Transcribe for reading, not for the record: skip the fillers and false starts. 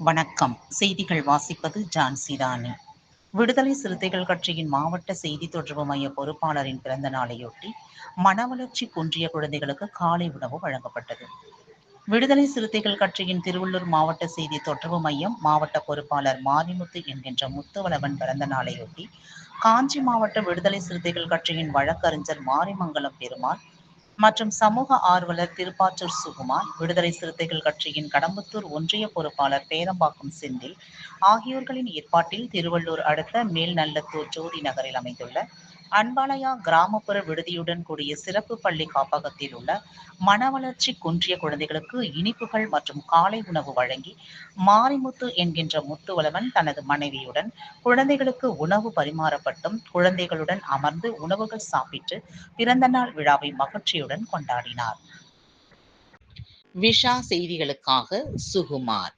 வணக்கம். செய்திகள் வாசிப்பது ஜான்சி ராணி. விடுதலை சிறுத்தைகள் கட்சியின் மாவட்ட செய்தி தொடர்பு மைய பொறுப்பாளரின் பிறந்த நாளையொட்டி மனவளர்ச்சி குன்றிய குழந்தைகளுக்கு காலை உணவு வழங்கப்பட்டது. விடுதலை சிறுத்தைகள் கட்சியின் திருவள்ளூர் மாவட்ட செய்தி தொடர்பு மையம் மாவட்ட பொறுப்பாளர் மாரிமுத்து என்கின்ற முத்துவளவன் பிறந்த நாளையொட்டி காஞ்சி மாவட்ட விடுதலை சிறுத்தைகள் கட்சியின் வழக்கறிஞர் மாரிமங்கலம் பெருமாள் மற்றும் சமூக ஆர்வலர் திருப்பாற்றூர் சுகுமார், விடுதலை சிறுத்தைகள் கட்சியின் கடம்பத்தூர் ஒன்றிய பொறுப்பாளர் பேரம்பாக்கம் செந்தில் ஆகியோர்களின் ஏற்பாட்டில் திருவள்ளூர் அடுத்த மேல்நல்லத்தூர் ஜோதி நகரில் அமைந்துள்ள அன்பாலயா கிராமப்புற விடுதியுடன் கூடிய சிறப்பு பள்ளி காப்பகத்தில் உள்ள மனவளர்ச்சி குன்றிய குழந்தைகளுக்கு இனிப்புகள் மற்றும் காலை உணவு வழங்கி மாரிமுத்து என்கின்ற முத்துவளவன் தனது மனைவியுடன் குழந்தைகளுக்கு உணவு பரிமாறப்பட்டும் குழந்தைகளுடன் அமர்ந்து உணவுகள் சாப்பிட்டு பிறந்தநாள் விழாவை மகிழ்ச்சியுடன் கொண்டாடினார். விஷா செய்திகளுக்காக சுகுமார்.